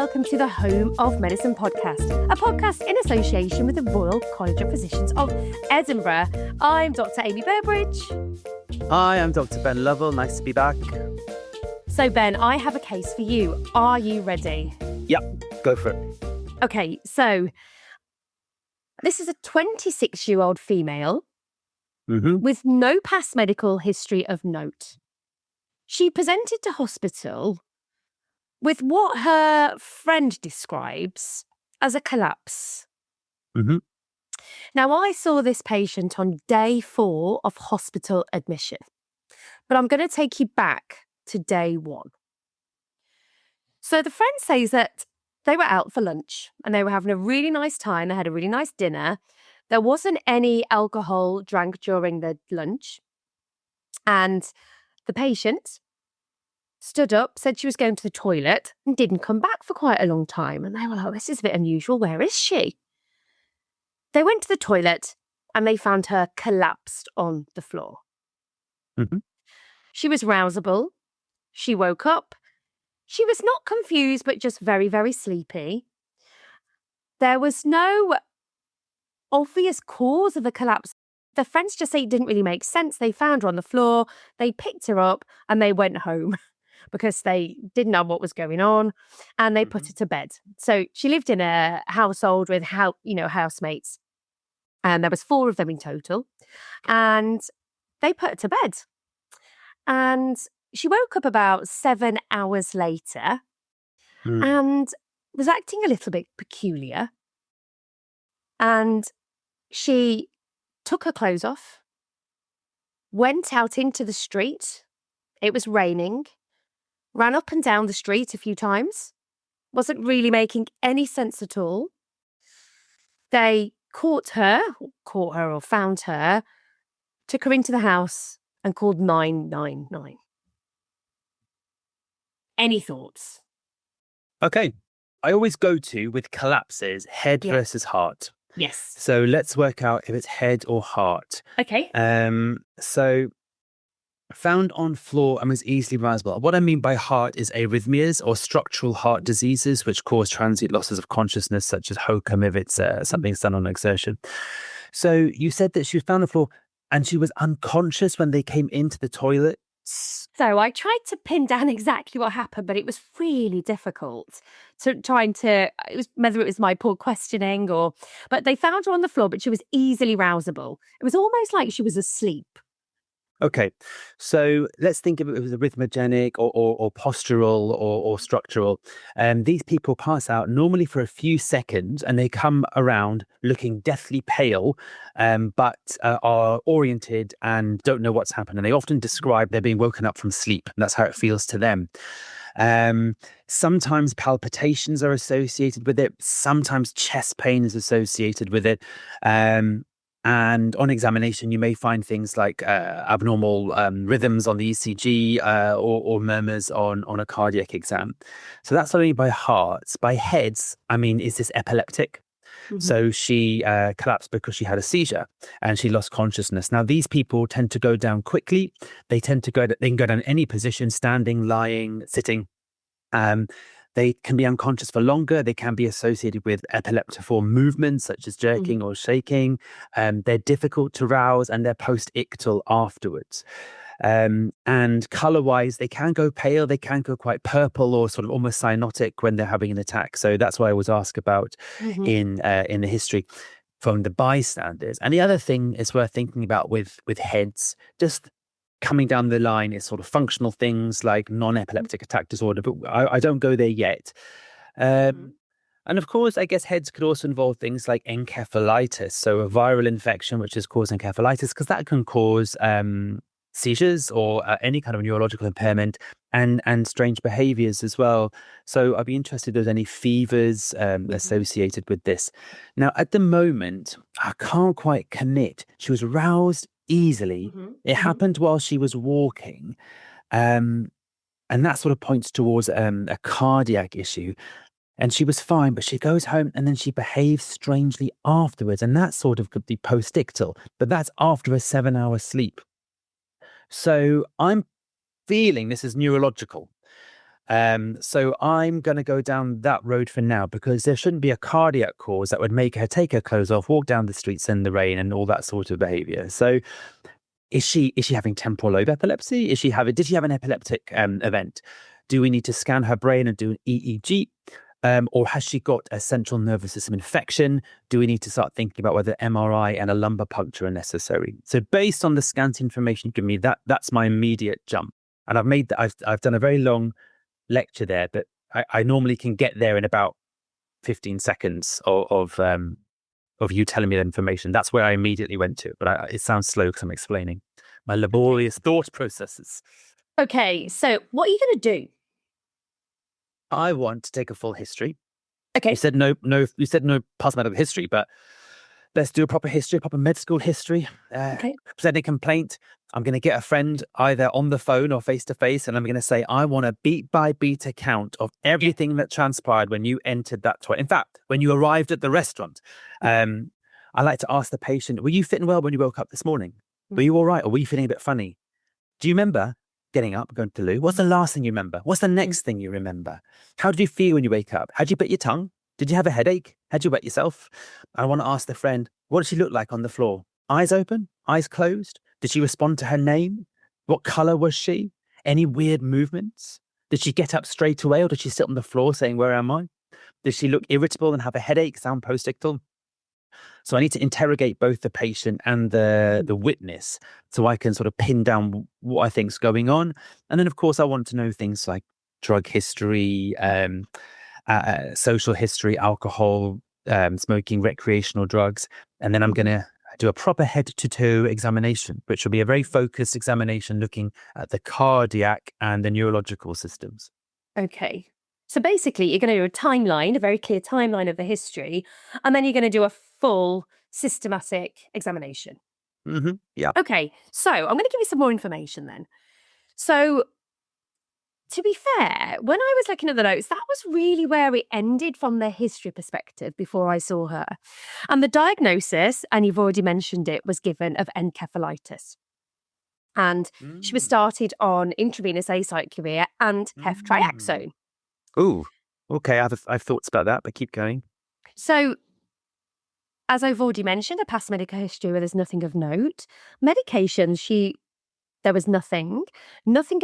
welcome to the Home of Medicine podcast, a podcast in association with the Royal College of Physicians of Edinburgh. I'm Dr. Amie Burbridge. Hi, I'm Dr. Ben Lovell. Nice to be back. So Ben, I have a case for you. Are you ready? Yep, go for it. Okay, so this is a 26-year-old female with no past medical history of note. She presented to hospital with what her friend describes as a collapse. Now, I saw this patient on day 4 of hospital admission, but I'm going to take you back to day 1. So the friend says that they were out for lunch and they were having a really nice time. They had a really nice dinner. There wasn't any alcohol drank during the lunch. And the patient stood up, said she was going to the toilet and didn't come back for quite a long time. And they were like, this is a bit unusual. Where is she? They went to the toilet and they found her collapsed on the floor. She was rousable. She woke up. She was not confused, but just very, very sleepy. There was no obvious cause of the collapse. The friends just say it didn't really make sense. They found her on the floor. They picked her up and they went home because they didn't know what was going on, and they put her to bed. So she lived in a household with housemates, and there was 4 of them in total, and they put her to bed. And she woke up about 7 hours later and was acting a little bit peculiar. And she took her clothes off, went out into the street. It was raining. Ran up and down the street a few times, wasn't really making any sense at all. They caught her or found her, took her into the house and called 999. Any thoughts? Okay. I always go to, with collapses, head versus heart. Yes. So let's work out if it's head or heart. Okay. So found on floor and was easily rousable. What I mean by heart is arrhythmias or structural heart diseases, which cause transient losses of consciousness, such as HOCM if it's something's done on exertion. So you said that she was found on the floor and she was unconscious when they came into the toilet. So I tried to pin down exactly what happened, but it was really difficult whether it was my poor questioning but they found her on the floor, but she was easily rousable. It was almost like she was asleep. Okay, so let's think of it as arrhythmogenic or postural or structural. These people pass out normally for a few seconds and they come around looking deathly pale, but are oriented and don't know what's happened. And they often describe they're being woken up from sleep. And that's how it feels to them. Sometimes palpitations are associated with it. Sometimes chest pain is associated with it. And on examination, you may find things like abnormal rhythms on the ECG or murmurs on a cardiac exam. So that's only by hearts. By heads, I mean, is this epileptic? So she collapsed because she had a seizure and she lost consciousness. Now, these people tend to go down quickly. They can go down any position, standing, lying, sitting. They can be unconscious for longer. They can be associated with epileptiform movements such as jerking or shaking. They're difficult to rouse and they're post-ictal afterwards. And color-wise, they can go pale. They can go quite purple or sort of almost cyanotic when they're having an attack. So that's why I was asked about in the history from the bystanders. And the other thing is worth thinking about with heads, just coming down the line is sort of functional things like non-epileptic attack disorder, but I don't go there yet. And of course, I guess heads could also involve things like encephalitis, so a viral infection which is causing encephalitis, because that can cause seizures or any kind of neurological impairment and strange behaviors as well. So I'd be interested if there's any fevers associated with this. Now, at the moment, I can't quite commit. She was roused easily. It happened while she was walking. And that sort of points towards a cardiac issue. And she was fine, but she goes home and then she behaves strangely afterwards. And that sort of could be post-ictal, but that's after a 7-hour sleep. So I'm feeling this is neurological. So I'm going to go down that road for now because there shouldn't be a cardiac cause that would make her take her clothes off, walk down the streets in the rain, and all that sort of behavior. So is she having temporal lobe epilepsy? Did she have an epileptic event? Do we need to scan her brain and do an EEG? Or has she got a central nervous system infection? Do we need to start thinking about whether MRI and a lumbar puncture are necessary? So based on the scant information you give me, that's my immediate jump. And I've done a very long lecture there, but I normally can get there in about 15 seconds of you telling me the information. That's where I immediately went to, but it sounds slow because I'm explaining my laborious thought processes. Okay, so what are you going to do? I want to take a full history. Okay. You said no past medical history, but let's do a proper history, a proper med school history. Okay. Present a complaint. I'm going to get a friend either on the phone or face to face, and I'm going to say, I want a beat by beat account of everything that transpired when you entered that toilet. In fact, when you arrived at the restaurant, I like to ask the patient, were you fitting well when you woke up this morning? Were you all right? Or were you feeling a bit funny? Do you remember getting up, going to the loo? What's the last thing you remember? What's the next thing you remember? How did you feel when you wake up? Had you bit your tongue? Did you have a headache? Had you wet yourself? I want to ask the friend, what did she look like on the floor? Eyes open? Eyes closed? Did she respond to her name? What color was she? Any weird movements? Did she get up straight away or did she sit on the floor saying, where am I? Did she look irritable and have a headache, sound postictal? So I need to interrogate both the patient and the witness so I can sort of pin down what I think's going on. And then, of course, I want to know things like drug history, social history, alcohol, smoking, recreational drugs. And then I'm going to do a proper head-to-toe examination, which will be a very focused examination looking at the cardiac and the neurological systems. Okay. So basically, you're going to do a timeline, a very clear timeline of the history, and then you're going to do a full systematic examination. Mm-hmm. Yeah. Okay. So I'm going to give you some more information then. So to be fair, when I was looking at the notes, that was really where it ended from the history perspective before I saw her. And the diagnosis, and you've already mentioned it, was given of encephalitis. And she was started on intravenous acyclovir and ceftriaxone. Oh, okay. I've thoughts about that, but keep going. So, as I've already mentioned, a past medical history where there's nothing of note. Medications, there was nothing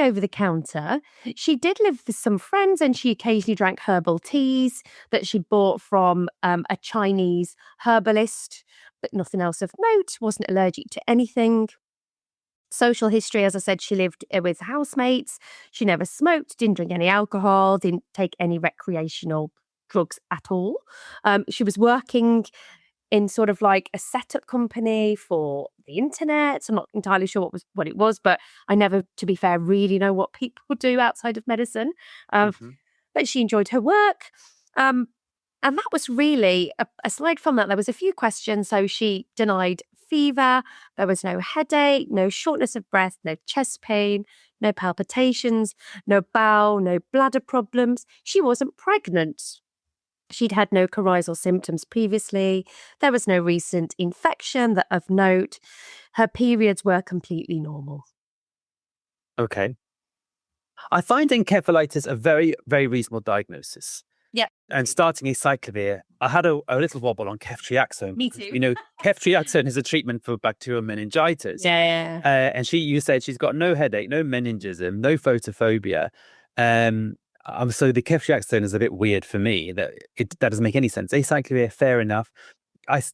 over the counter. She did live with some friends and she occasionally drank herbal teas that she bought from a Chinese herbalist, but nothing else of note, wasn't allergic to anything. Social history, as I said, she lived with housemates. She never smoked, didn't drink any alcohol, didn't take any recreational drugs at all. She was working in sort of like a setup company for the internet. So I'm not entirely sure what it was, but I never, to be fair, really know what people do outside of medicine. But she enjoyed her work. And that was really, aside from that, there was a few questions. So she denied fever. There was no headache, no shortness of breath, no chest pain, no palpitations, no bowel, no bladder problems. She wasn't pregnant. She'd had no coryzal symptoms previously. There was no recent infection that of note. Her periods were completely normal. Okay. I find encephalitis a very, very reasonable diagnosis. Yeah. And starting acyclovir, I had a little wobble on ceftriaxone. Me too. You know, ceftriaxone is a treatment for bacterial meningitis. Yeah. And you said she's got no headache, no meningism, no photophobia. So the ceftriaxone is a bit weird for me. That doesn't make any sense. Acyclovir, fair enough.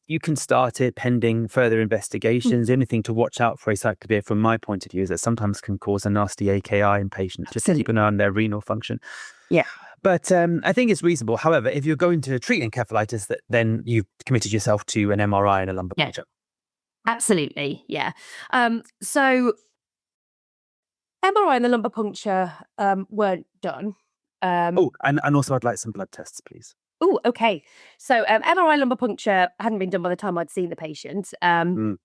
You can start it pending further investigations. The only thing to watch out for acyclovir from my point of view is that sometimes can cause a nasty AKI in patients. Just to keep an eye on their renal function. Yeah. But I think it's reasonable. However, if you're going to treat encephalitis, then you've committed yourself to an MRI and a lumbar puncture. Absolutely, yeah. So MRI and the lumbar puncture weren't done. And also I'd like some blood tests, please. Oh, okay. So MRI lumbar puncture hadn't been done by the time I'd seen the patient. And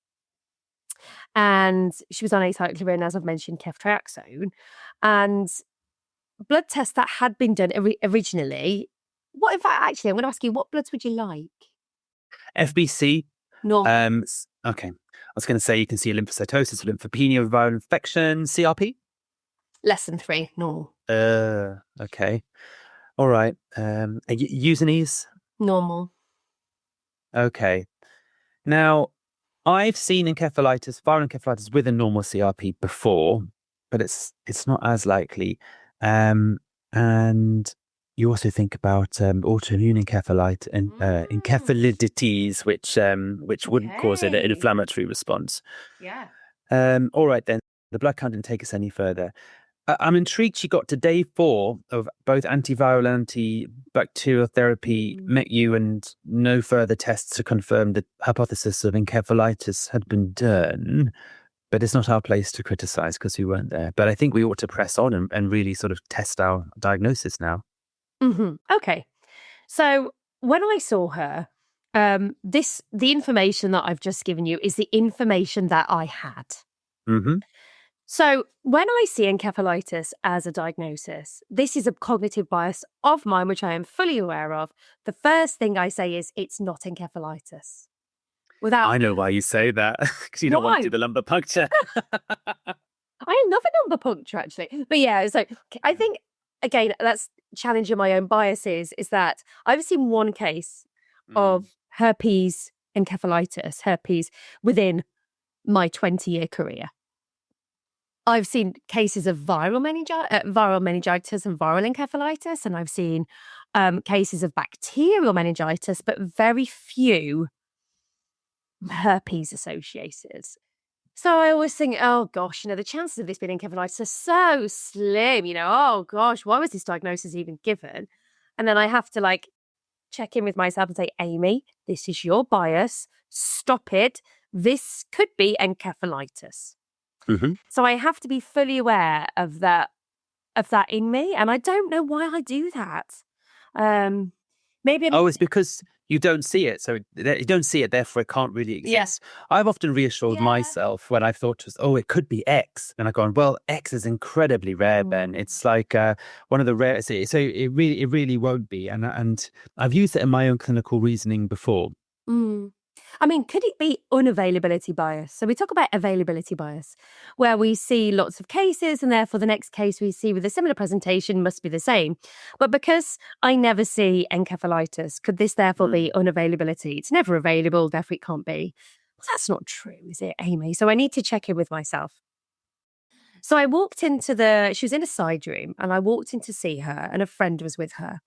she was on acyclovir, and as I've mentioned, ceftriaxone. And blood tests that had been done originally. In fact, actually, I'm going to ask you, what bloods would you like? FBC. No. Okay. I was going to say you can see lymphocytosis, lymphopenia, viral infection, CRP. Less than 3, normal. Okay. All right. Using. Normal. Okay. Now, I've seen viral encephalitis with a normal CRP before, but it's not as likely. Um, and you also think about autoimmune encephalitis and Mm, encephalitis, which wouldn't cause an okay. inflammatory response. Yeah. All right then. The blood count didn't take us any further. I'm intrigued she got to day 4 of both antiviral and antibacterial therapy, Mm. met you, and no further tests to confirm the hypothesis of encephalitis had been done. But it's not our place to criticize because we weren't there. But I think we ought to press on and really sort of test our diagnosis now. Okay. So when I saw her, the information that I've just given you is the information that I had. Hmm. So when I see encephalitis as a diagnosis, this is a cognitive bias of mine, which I am fully aware of. The first thing I say is it's not encephalitis. Without I know why you say that because you don't want to do why? the lumbar puncture. I love a number puncture actually. But yeah, so I think again, that's challenging my own biases, is that I've seen one case Mm. of herpes encephalitis, herpes, within my 20-year career. I've seen cases of viral meningitis and viral encephalitis, and I've seen cases of bacterial meningitis, but very few herpes associated. So I always think, oh gosh, the chances of this being encephalitis are so slim. Oh gosh, why was this diagnosis even given? And then I have to check in with myself and say, Amy, this is your bias. Stop it. This could be encephalitis. Hmm. So I have to be fully aware of that in me, and I don't know why I do that. Um, maybe I'm Oh, it's because you don't see it. So you don't see it, therefore it can't really yeah. exist. I've often reassured Yeah. myself when I've thought, oh, it could be X. And I've gone, well, X is incredibly rare, Ben. Mm. It's like one of the rare. So it really won't be. And I've used it in my own clinical reasoning before. Mm. I mean, could it be unavailability bias? So we talk about availability bias, where we see lots of cases and therefore the next case we see with a similar presentation must be the same. But because I never see encephalitis, could this therefore Mm. be unavailability? It's never available, therefore it can't be. Well, that's not true, is it, Amy? So I need to check in with myself. So I walked she was in a side room and I walked in to see her and a friend was with her.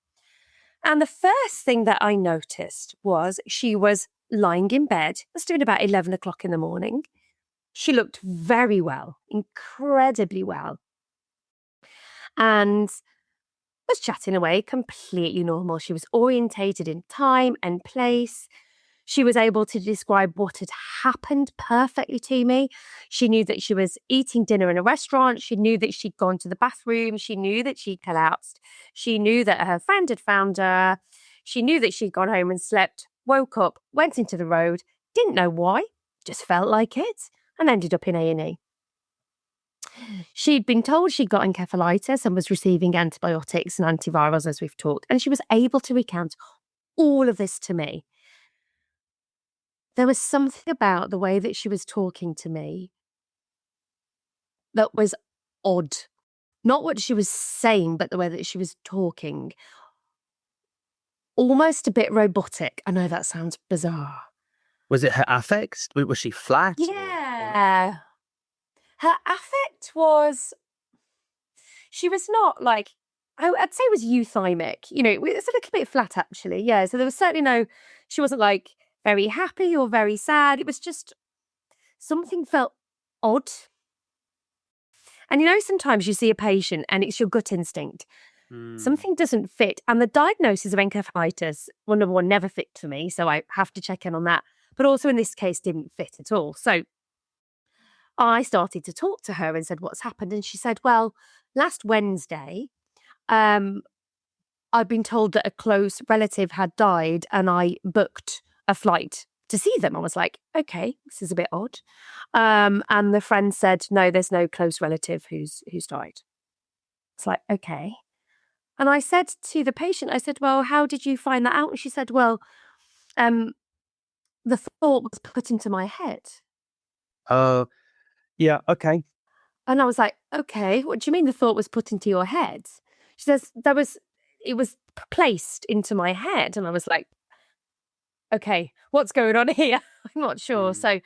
And the first thing that I noticed was she was lying in bed. It was doing about 11 o'clock in the morning. She looked very well, incredibly well, and was chatting away completely normal. She was orientated in time and place. She was able to describe what had happened perfectly to me. She knew that she was eating dinner in a restaurant. She knew that she'd gone to the bathroom. She knew that she'd collapsed. She knew that her friend had found her. She knew that she'd gone home and slept, woke up, went into the road, didn't know why, just felt like it, and ended up in A&E. She'd been told she'd got encephalitis and was receiving antibiotics and antivirals, as we've talked, and she was able to recount all of this to me. There was something about the way that she was talking to me that was odd. Not what she was saying, but the way that she was talking. Almost a bit robotic. I know that sounds bizarre. Was it her affect? Was she flat? Yeah. Her affect was, she was not I'd say it was euthymic. It was a little bit flat actually. Yeah. So there was certainly she wasn't very happy or very sad. It was just something felt odd. And sometimes you see a patient and it's your gut instinct. Mm. Something doesn't fit. And the diagnosis of encephalitis, well, number one, never fit for me. So I have to check in on that. But also in this case, didn't fit at all. So I started to talk to her and said, what's happened? And she said, well, last Wednesday, um, I'd been told that a close relative had died and I booked a flight to see them. I was like, okay, this is a bit odd. And the friend said, no, there's no close relative who's died. It's like, okay. And I said to the patient, I said, well, how did you find that out? And she said, well, um, the thought was put into my head. Oh, yeah. Okay. And I was like, okay, what do you mean the thought was put into your head? She says, it was placed into my head. And I was like, okay, what's going on here? I'm not sure. Mm. So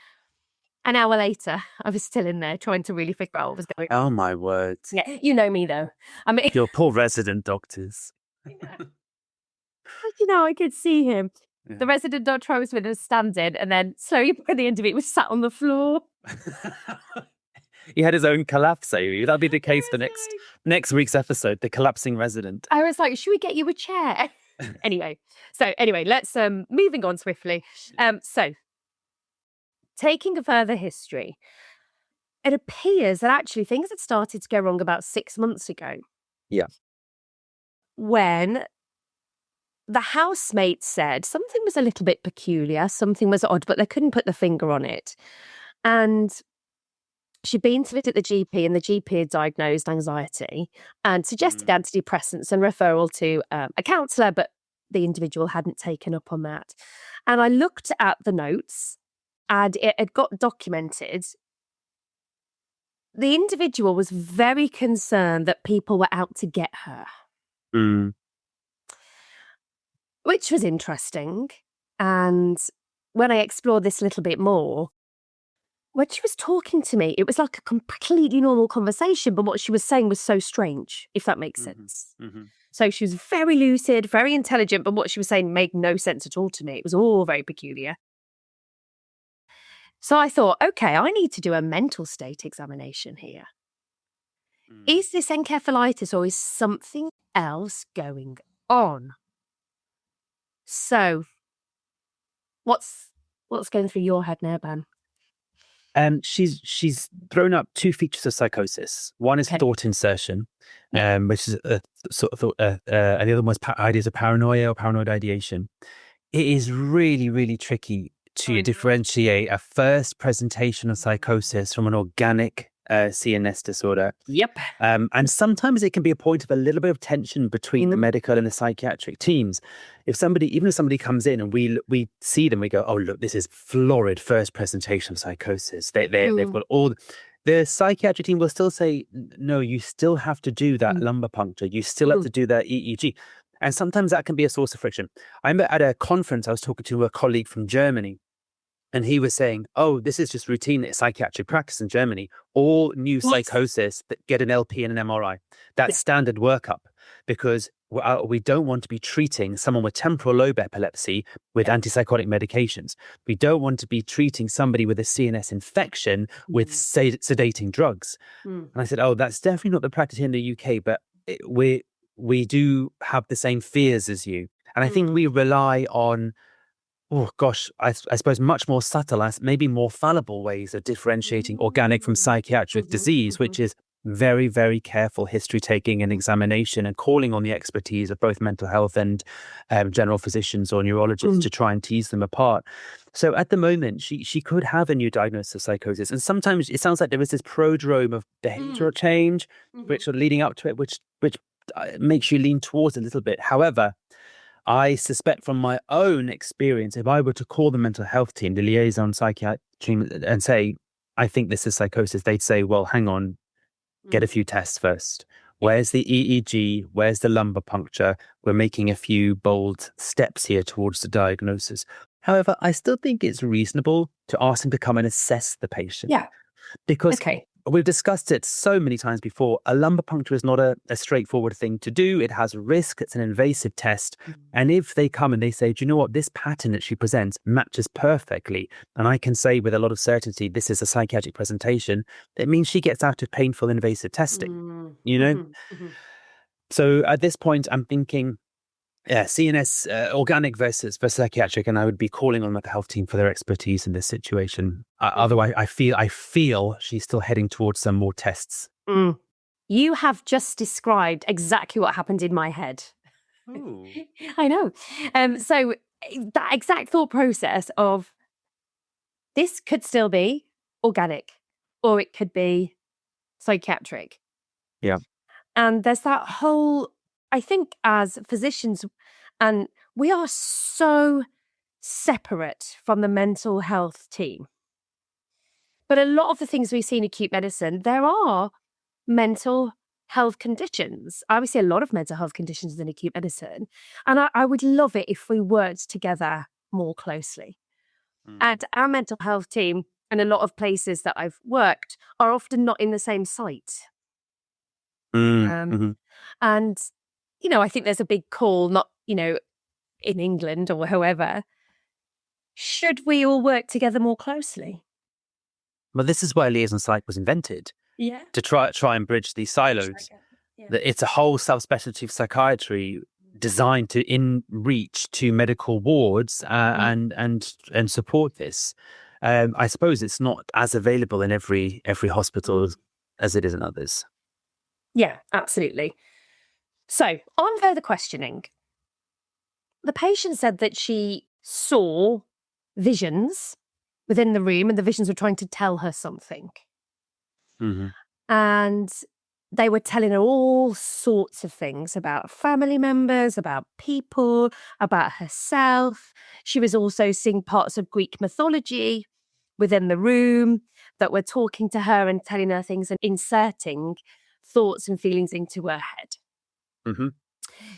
an hour later, I was still in there trying to really figure out what was going on. Oh my word. Yeah, you know me though. I mean, Your poor resident doctors. I could see him. Yeah. The resident doctor I was with was standing, and then slowly by the end of it, was sat on the floor. He had his own collapse, Amy. That'll be the case for was next week's episode, the collapsing resident. I was like, should we get you a chair? Anyway, let's moving on swiftly. So taking a further history, it appears that actually things had started to go wrong about 6 months ago. Yeah. When the housemate said something was a little bit peculiar, something was odd, but they couldn't put the finger on it. And she'd been to visit the GP, and the GP had diagnosed anxiety and suggested antidepressants and referral to a counsellor, but the individual hadn't taken up on that. And I looked at the notes, and it had got documented. The individual was very concerned that people were out to get her, which was interesting. And when I explored this a little bit more, when she was talking to me, it was like a completely normal conversation, but what she was saying was so strange, if that makes sense. So she was very lucid, very intelligent, but what she was saying made no sense at all to me. It was all very peculiar. So I thought, okay, I need to do a mental state examination here. Is this encephalitis or is something else going on? So what's going through your head now, Ben? She's thrown up two features of psychosis. One is thought insertion, which is a sort of thought, and the other one was ideas of paranoia or paranoid ideation. It is really, really tricky to differentiate a first presentation of psychosis from an organic CNS disorder. Yep. And sometimes it can be a point of a little bit of tension between the medical and the psychiatric teams. Even if somebody comes in and we see them, we go, oh, look, this is florid first presentation of psychosis. They've got all... The psychiatric team will still say, no, you still have to do that lumbar puncture. You still have to do that EEG. And sometimes that can be a source of friction. I remember at a conference, I was talking to a colleague from Germany, and he was saying, oh, this is just routine psychiatric practice in Germany. All new psychosis that get an LP and an MRI. That's standard workup, because we don't want to be treating someone with temporal lobe epilepsy with antipsychotic medications. We don't want to be treating somebody with a CNS infection with sedating drugs. And I said, oh, that's definitely not the practice here in the UK, but we do have the same fears as you. And I think we rely on, I suppose much more subtle, maybe more fallible ways of differentiating organic from psychiatric disease, which is very, very careful history taking and examination and calling on the expertise of both mental health and general physicians or neurologists to try and tease them apart. So at the moment, she could have a new diagnosis of psychosis. And sometimes it sounds like there is this prodrome of behavioral change, which are leading up to it, which makes you lean towards a little bit. However, I suspect from my own experience, if I were to call the mental health team, the liaison psychiatry, and say, I think this is psychosis, they'd say, well, hang on, get a few tests first. Where's the EEG? Where's the lumbar puncture? We're making a few bold steps here towards the diagnosis. However, I still think it's reasonable to ask them to come and assess the patient. Yeah. Because we've discussed it so many times before. A lumbar puncture is not a straightforward thing to do. It has risk. It's an invasive test. And if they come and they say, do you know what, this pattern that she presents matches perfectly, and I can say with a lot of certainty this is a psychiatric presentation, it means she gets out of painful invasive testing, So at this point, I'm thinking, CNS organic versus psychiatric, and I would be calling on the health team for their expertise in this situation. Otherwise, I feel she's still heading towards some more tests. You have just described exactly what happened in my head. Ooh. I know. So that exact thought process of this could still be organic, or it could be psychiatric. Yeah. And there's that whole, I think as physicians, and we are so separate from the mental health team. But a lot of the things we see in acute medicine, there are mental health conditions. I would see a lot of mental health conditions in acute medicine. And I would love it if we worked together more closely. And our mental health team and a lot of places that I've worked are often not in the same site. Mm-hmm. And, I think there's a big call, not, in England or however, should we all work together more closely? Well, this is why liaison psych was invented, Yeah. to try and bridge these silos. That it's a whole subspecialty of psychiatry designed to reach to medical wards and support this. I suppose it's not as available in every hospital as it is in others. Yeah, absolutely. So on further questioning, the patient said that she saw visions within the room and the visions were trying to tell her something. Mm-hmm. And they were telling her all sorts of things about family members, about people, about herself. She was also seeing parts of Greek mythology within the room that were talking to her and telling her things and inserting thoughts and feelings into her head. Mm-hmm.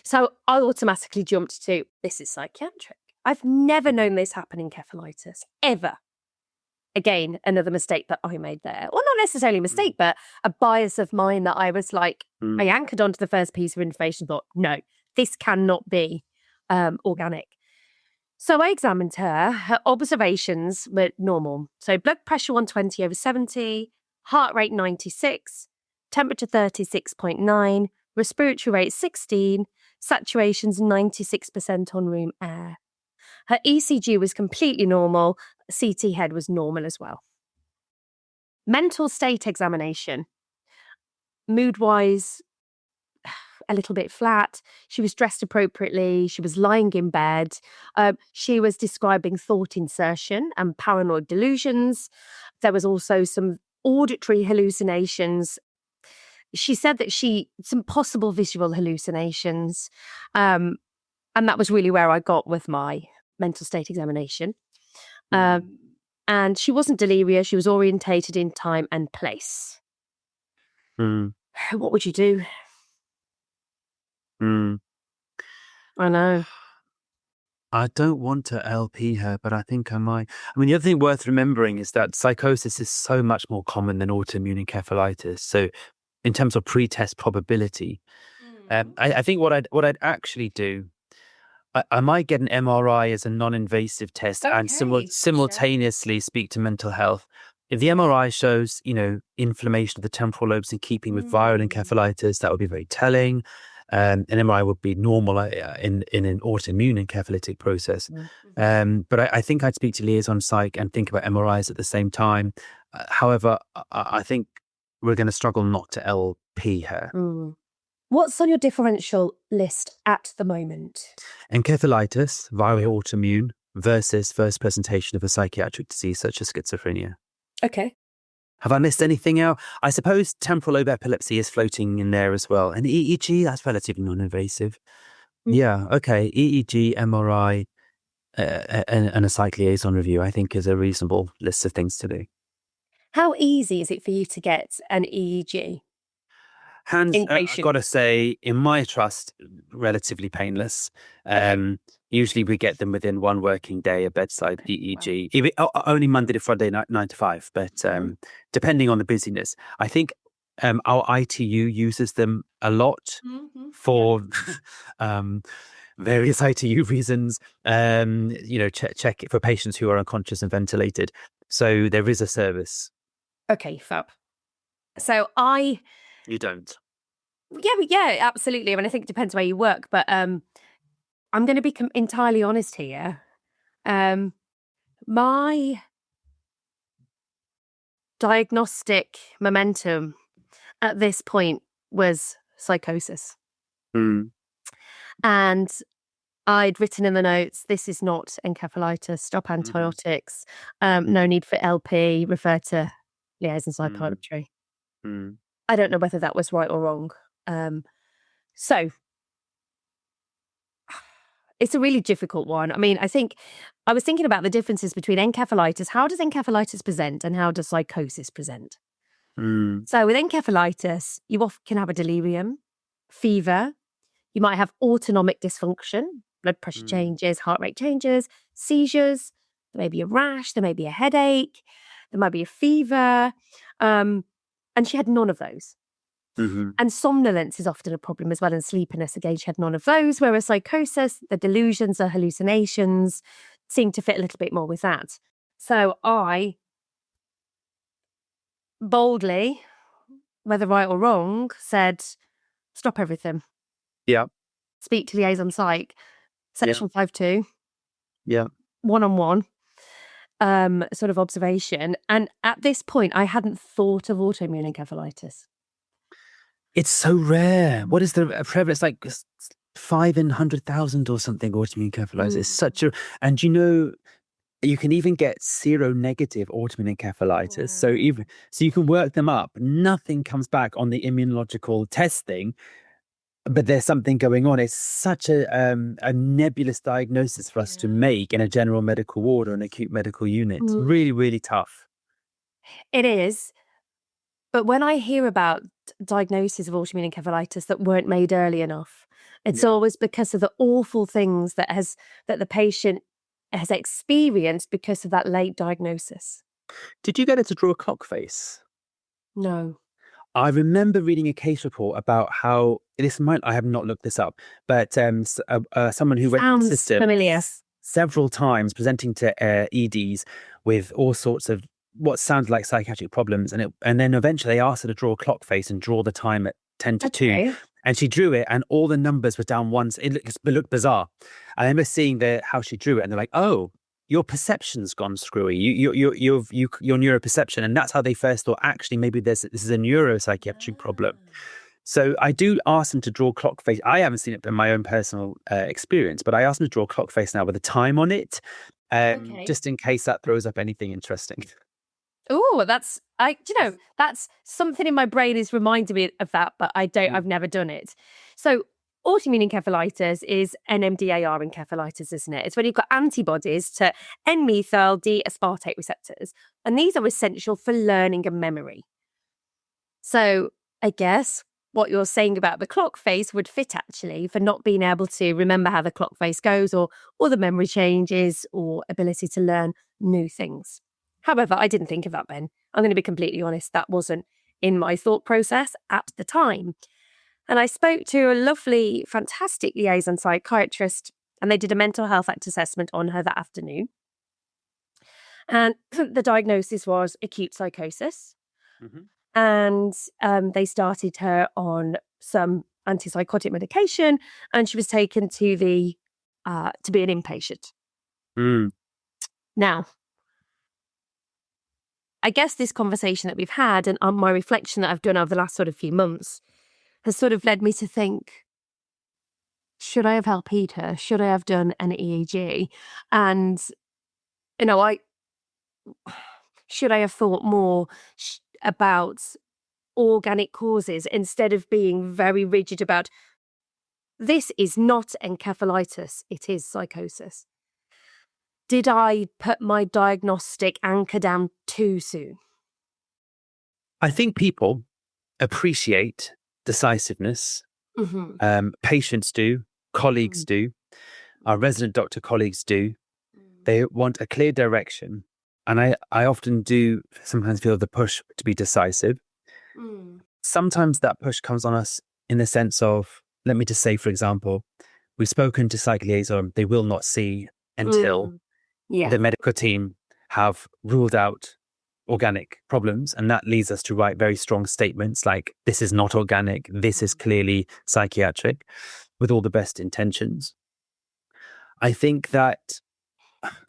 So I automatically jumped to, this is psychiatric. I've never known this happen in encephalitis, ever. Again, another mistake that I made there. Well, not necessarily a mistake, but a bias of mine that I was like, I anchored onto the first piece of information, thought, no, this cannot be organic. So I examined her. Her observations were normal. So blood pressure 120/70, heart rate 96, temperature 36.9, respiratory rate 16, saturations 96% on room air. Her ECG was completely normal. CT head was normal as well. Mental state examination. Mood-wise, a little bit flat. She was dressed appropriately. She was lying in bed. She was describing thought insertion and paranoid delusions. There was also some auditory hallucinations. She said that some possible visual hallucinations. And that was really where I got with my mental state examination. And she wasn't delirious. She was orientated in time and place. What would you do? I know. I don't want to LP her, but I think I might. I mean, the other thing worth remembering is that psychosis is so much more common than autoimmune encephalitis. So, in terms of pre-test probability, I think what I'd actually do, I might get an MRI as a non-invasive test and simultaneously speak to mental health. If the MRI shows, inflammation of the temporal lobes in keeping with viral encephalitis, that would be very telling. An MRI would be normal in an autoimmune encephalitic process. But I think I'd speak to liaison psych and think about MRIs at the same time. However, I think we're going to struggle not to LP her. What's on your differential list at the moment? Encephalitis, viral autoimmune, versus first presentation of a psychiatric disease such as schizophrenia. Okay. Have I missed anything out? I suppose temporal lobe epilepsy is floating in there as well. And EEG, that's relatively non-invasive. Yeah, okay. EEG, MRI, and a psych liaison review, I think, is a reasonable list of things to do. How easy is it for you to get an EEG? I've got to say, in my trust, relatively painless. Usually we get them within one working day, a bedside EEG. Only Monday to Friday, 9 to 5. But depending on the busyness, I think our ITU uses them a lot for various ITU reasons. Check it for patients who are unconscious and ventilated. So there is a service. Okay, fab. So You don't. Yeah, absolutely. I mean, I think it depends where you work, but I'm going to be entirely honest here. My diagnostic momentum at this point was psychosis. And I'd written in the notes, this is not encephalitis, stop antibiotics, no need for LP, refer to liaison psychiatry. I don't know whether that was right or wrong. So It's a really difficult one. I mean, I think I was thinking about the differences between encephalitis. How does encephalitis present and how does psychosis present? Mm, So with encephalitis, you often can have a delirium, fever. You might have autonomic dysfunction, blood pressure mm, changes, heart rate changes, seizures. There may be a rash. There may be a headache. There might be a fever. And she had none of those. mhm. And somnolence is often a problem as well, and sleepiness. Again, she had none of those. Whereas psychosis, the delusions, the hallucinations seem to fit a little bit more with that. So I boldly, whether right or wrong, said, stop everything. Yeah, Speak to liaison psych, yeah, section 5.2, yeah. one-on-one sort of observation. And at this point, I hadn't thought of autoimmune encephalitis. It's so rare. What is the prevalence? Like 5 in 100,000 or something. Autoimmune encephalitis. It's such a, and you can even get seronegative autoimmune encephalitis. So you can work them up. Nothing comes back on the immunological testing, but there's something going on. It's such a nebulous diagnosis for us to make in a general medical ward or an acute medical unit. It's really, really tough. It is. But when I hear about diagnoses of autoimmune encephalitis that weren't made early enough, it's Yeah. always because of the awful things that the patient has experienced because of that late diagnosis. Did you get her to draw a clock face? No. I remember reading a case report about how I have not looked this up, but someone who went through the Sounds system familiar. several times presenting to EDs with all sorts of what sounded like psychiatric problems. And then eventually they asked her to draw a clock face and draw the time at 10 to 2. Okay. And she drew it and all the numbers were down once. It looked bizarre. I remember seeing how she drew it and they're like, oh, your perception's gone screwy. Your neuroperception. And that's how they first thought, actually, maybe this is a neuropsychiatric problem. So I do ask them to draw clock face. I haven't seen it in my own personal experience, but I ask them to draw clock face now with a time on it, Okay. just in case that throws up anything interesting. Oh, that's something in my brain is reminding me of that, but I've never done it. So autoimmune encephalitis is NMDAR encephalitis, isn't it? It's when you've got antibodies to N-methyl D-aspartate receptors, and these are essential for learning and memory. So I guess what you're saying about the clock face would fit actually for not being able to remember how the clock face goes or the memory changes or ability to learn new things. However, I didn't think of that then. I'm going to be completely honest, that wasn't in my thought process at the time. And I spoke to a lovely, fantastic liaison psychiatrist, and they did a mental health act assessment on her that afternoon. And the diagnosis was acute psychosis. Mhm. And they started her on some antipsychotic medication, and she was taken to be an inpatient. Mm. Now, I guess this conversation that we've had and my reflection that I've done over the last sort of few months has sort of led me to think, should I have LP'd her? Should I have done an EEG? And, should I have thought more about organic causes instead of being very rigid about this is not encephalitis, it is psychosis? Did I put my diagnostic anchor down too soon? I think people appreciate decisiveness. Mm-hmm. Patients do, colleagues do, our resident doctor colleagues do. They want a clear direction. And I often do sometimes feel the push to be decisive. Sometimes that push comes on us in the sense of, let me just say, for example, we've spoken to psych liaison, they will not see until Yeah. the medical team have ruled out organic problems. And that leads us to write very strong statements like, this is not organic, this is clearly psychiatric, with all the best intentions. I think that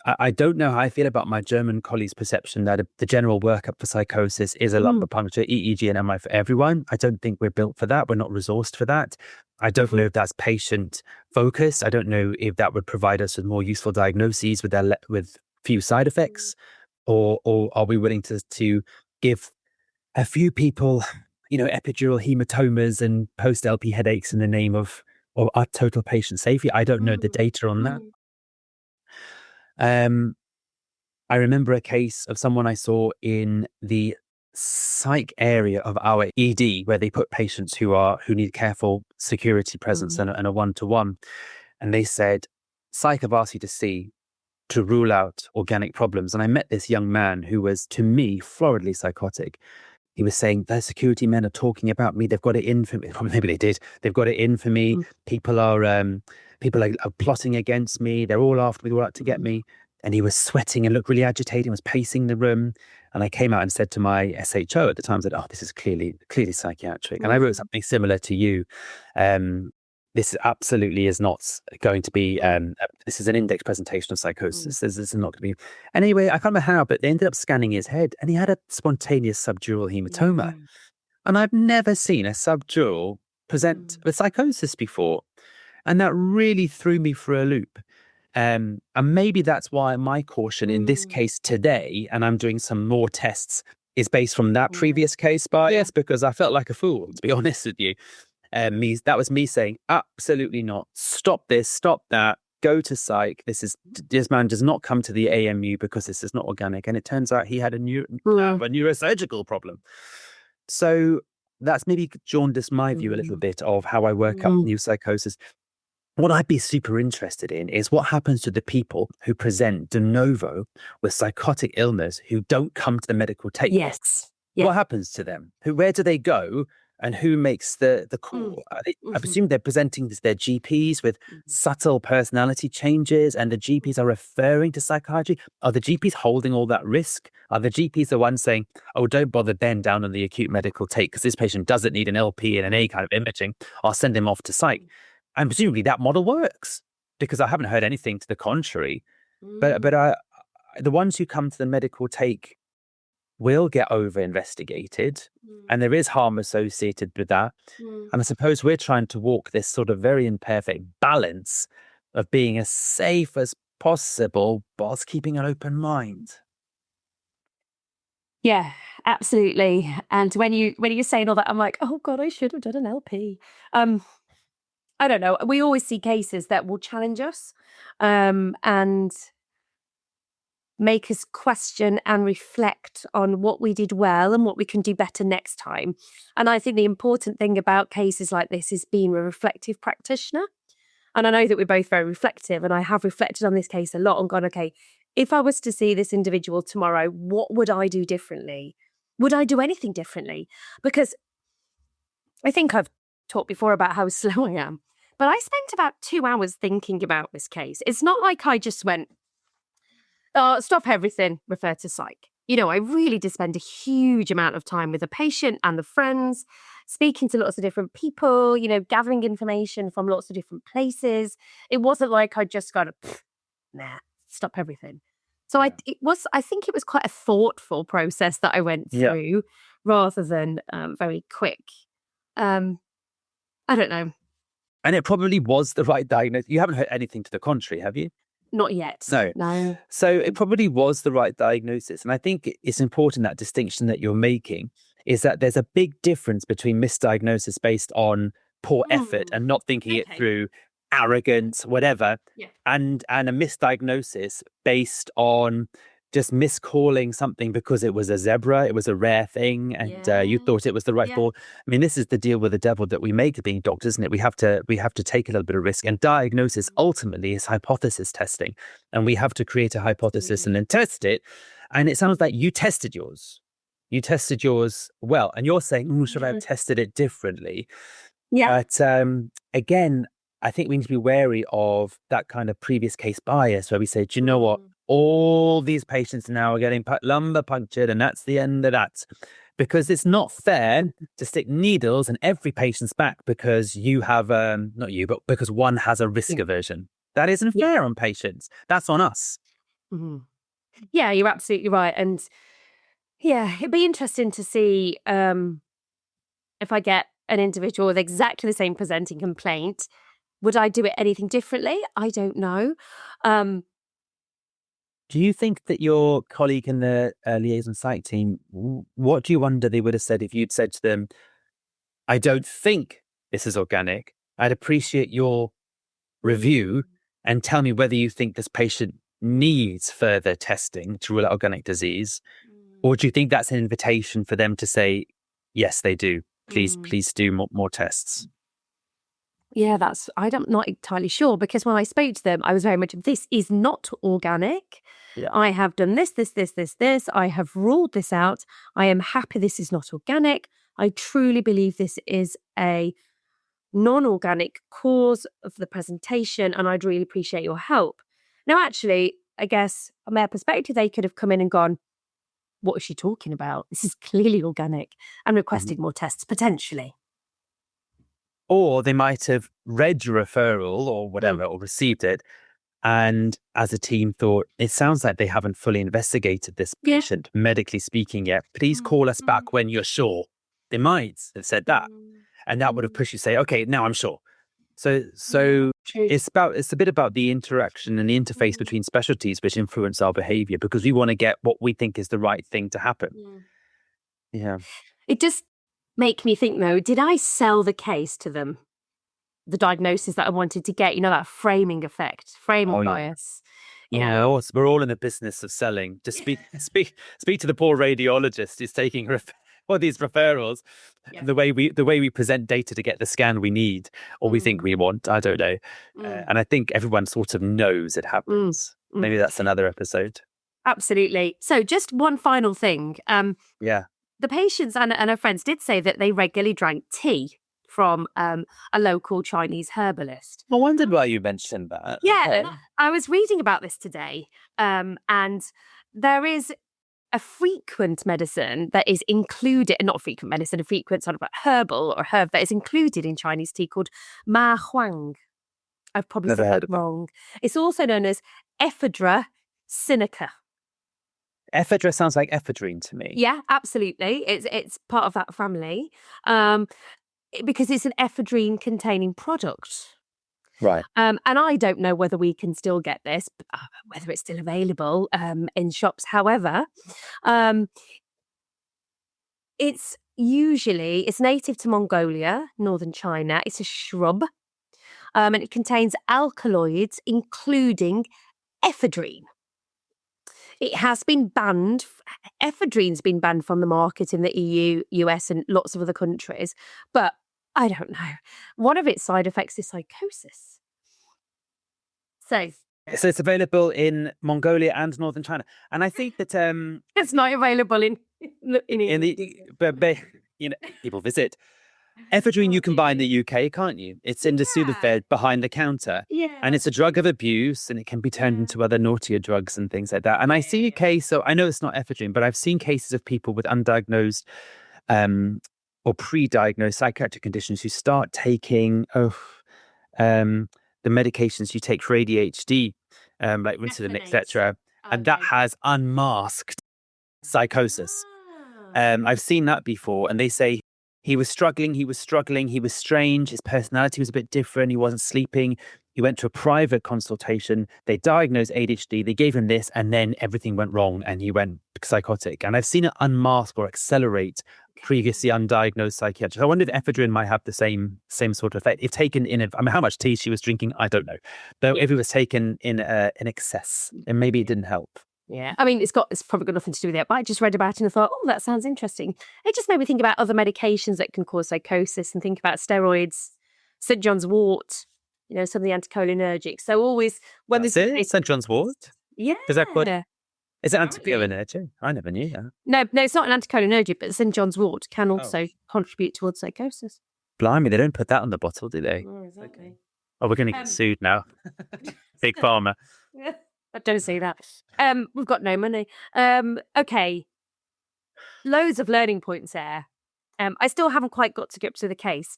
I don't know how I feel about my German colleagues' perception that the general workup for psychosis is a lumbar puncture, EEG, and MRI for everyone. I don't think we're built for that. We're not resourced for that. I don't know if that's patient focused. I don't know if that would provide us with more useful diagnoses with few side effects, or are we willing to give a few people, epidural hematomas and post LP headaches in the name of or our total patient safety. I don't know the data on that. I remember a case of someone I saw in the psych area of our ED, where they put patients who need careful security presence and a one-to-one. And they said, psych have asked you to rule out organic problems. And I met this young man who was, to me, floridly psychotic. He was saying, the security men are talking about me. They've got it in for me. Maybe they did. They've got it in for me. People are plotting against me. They're all after me. They're all out to get me. And he was sweating and looked really agitated and was pacing the room. And I came out and said to my SHO at the time, that, this is clearly psychiatric. And I wrote something similar to you. This absolutely is not going to be, this is an index presentation of psychosis. This is not going to be. And anyway, I can't remember how, but they ended up scanning his head and he had a spontaneous subdural hematoma. And I've never seen a subdural present with psychosis before. And that really threw me for a loop. And maybe that's why my caution in this case today, and I'm doing some more tests, is based from that previous case bias, because I felt like a fool, to be honest with you. That was me saying, absolutely not. Stop this, stop that, go to psych. This man does not come to the AMU because this is not organic. And it turns out he had a neurosurgical problem. So that's maybe jaundiced my view a little bit of how I work up new psychosis. What I'd be super interested in is what happens to the people who present de novo with psychotic illness who don't come to the medical take. Yes. What happens to them? Where do they go? And who makes the call? I presume they're presenting to their GPs with subtle personality changes, and the GPs are referring to psychiatry. Are the GPs holding all that risk? Are the GPs the ones saying, oh, don't bother Ben down on the acute medical take because this patient doesn't need an LP and an A kind of imaging. I'll send him off to psych. And presumably that model works, because I haven't heard anything to the contrary. But the ones who come to the medical take will get over investigated, and there is harm associated with that. And I suppose we're trying to walk this sort of very imperfect balance of being as safe as possible whilst keeping an open mind. Yeah, absolutely. And when you're saying all that, I'm like, oh God, I should have done an LP. I don't know. We always see cases that will challenge us and make us question and reflect on what we did well and what we can do better next time. And I think the important thing about cases like this is being a reflective practitioner. And I know that we're both very reflective, and I have reflected on this case a lot and gone, okay, if I was to see this individual tomorrow, what would I do differently? Would I do anything differently? Because I think I've talked before about how slow I am, but I spent about 2 hours thinking about this case. It's not like I just went, stop everything, refer to psych. I really did spend a huge amount of time with the patient and the friends, speaking to lots of different people, gathering information from lots of different places. It wasn't like I just got stop everything. So I think it was quite a thoughtful process that I went through rather than very quick. I don't know. And it probably was the right diagnosis. You haven't heard anything to the contrary, have you? Not yet. No. So it probably was the right diagnosis. And I think it's important, that distinction that you're making, is that there's a big difference between misdiagnosis based on poor effort and not thinking it through, arrogance, whatever, and a misdiagnosis based on just miscalling something because it was a zebra, it was a rare thing, and you thought it was the right ball. I mean, this is the deal with the devil that we make being doctors, isn't it? We have to take a little bit of risk, and diagnosis ultimately is hypothesis testing, and we have to create a hypothesis and then test it. And it sounds like you tested yours. You tested yours well, and you're saying, should I have tested it differently? Yeah. But again, I think we need to be wary of that kind of previous case bias where we say, do you know what? All these patients now are getting lumbar punctured, and that's the end of that. Because it's not fair to stick needles in every patient's back because you have, not you, but because one has a risk aversion. That isn't fair on patients. That's on us. Yeah, you're absolutely right. And it'd be interesting to see if I get an individual with exactly the same presenting complaint, would I do it anything differently? I don't know. Do you think that your colleague in the liaison psych team, what do you wonder they would have said if you'd said to them, I don't think this is organic, I'd appreciate your review and tell me whether you think this patient needs further testing to rule out organic disease, or do you think that's an invitation for them to say, yes, they do. Please do more tests. Yeah, I'm not entirely sure, because when I spoke to them, I was very much, this is not organic. Yeah. I have done this. I have ruled this out. I am happy this is not organic. I truly believe this is a non-organic cause of the presentation, and I'd really appreciate your help. Now, actually, I guess from their perspective, they could have come in and gone, what is she talking about? This is clearly organic, and requested more tests, potentially. Or they might have read your referral or whatever, or received it, and as a team thought, it sounds like they haven't fully investigated this patient, medically speaking, yet. Please call us back when you're sure. They might have said that. And that would have pushed you to say, okay, now I'm sure. So it's a bit about the interaction and the interface between specialties which influence our behavior, because we want to get what we think is the right thing to happen. Yeah. It just make me think, though, did I sell the case to them? The diagnosis that I wanted to get, that framing effect, framing bias. Yeah, we're all in the business of selling. Just speak to the poor radiologist who's taking these referrals. Yeah. The way we present data to get the scan we need or we think we want, I don't know. And I think everyone sort of knows it happens. Maybe that's another episode. Absolutely. So just one final thing. The patients and her friends did say that they regularly drank tea from a local Chinese herbalist. I wondered why you mentioned that. Yeah, okay. I was reading about this today, and there is a frequent medicine that is included, not frequent medicine, a frequent sort of herbal or herb that is included in Chinese tea called ma huang. I've probably said that wrong. It's also known as Ephedra sinica. Ephedra sounds like ephedrine to me. Yeah, absolutely. It's part of that family. Because it's an ephedrine containing product. Right. And I don't know whether we can still get this, whether it's still available in shops. However, it's native to Mongolia, northern China. It's a shrub, and it contains alkaloids, including ephedrine. It has been banned. Ephedrine's been banned from the market in the EU, US, and lots of other countries. But I don't know. One of its side effects is psychosis. So it's available in Mongolia and northern China, and I think that it's not available in but people visit. Ephedrine you can buy in the UK, can't you? It's in the Sudafed behind the counter. Yeah. And it's a drug of abuse, and it can be turned into other naughtier drugs and things like that. And I see a case, so I know it's not ephedrine, but I've seen cases of people with undiagnosed or pre-diagnosed psychiatric conditions who start taking the medications you take for ADHD, like Ritalin, etc. And that has unmasked psychosis. I've seen that before, and they say he was struggling, he was strange, his personality was a bit different, he wasn't sleeping. He went to a private consultation, they diagnosed ADHD, they gave him this, and then everything went wrong and he went psychotic. And I've seen it unmask or accelerate previously undiagnosed psychiatric. I wonder if ephedrine might have the same sort of effect. If taken how much tea she was drinking, I don't know. Though if it was taken in excess, and maybe it didn't help. Yeah, I mean, it's probably got nothing to do with it, but I just read about it and I thought, oh, that sounds interesting. It just made me think about other medications that can cause psychosis and think about steroids, St. John's wort, some of the anticholinergics. So always when That's it? St. John's wort? Yeah. Is that what? Is it anticholinergic? I never knew that. No, it's not an anticholinergic, but St. John's wort can also contribute towards psychosis. Blimey, they don't put that on the bottle, do they? Oh, exactly. Oh, we're going to get sued now. Big Pharma. Don't say that. We've got no money. Okay. Loads of learning points there. I still haven't quite got to grips with the case.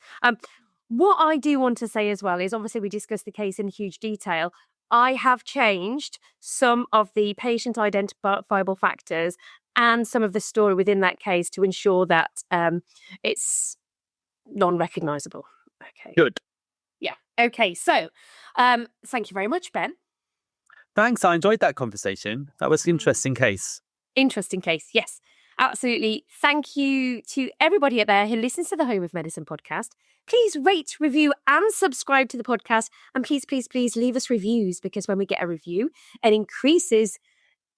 What I do want to say as well is, obviously we discussed the case in huge detail. I have changed some of the patient identifiable factors and some of the story within that case to ensure that it's non-recognisable. Okay. Good. Yeah. Okay. So, thank you very much, Ben. Thanks. I enjoyed that conversation. That was an interesting case. Interesting case, yes. Absolutely. Thank you to everybody out there who listens to the Home of Medicine podcast. Please rate, review, and subscribe to the podcast. And please, please, please leave us reviews, because when we get a review, it increases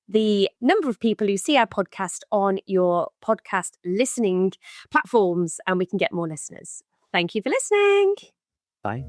the number of people who see our podcast on your podcast listening platforms, and we can get more listeners. Thank you for listening. Bye.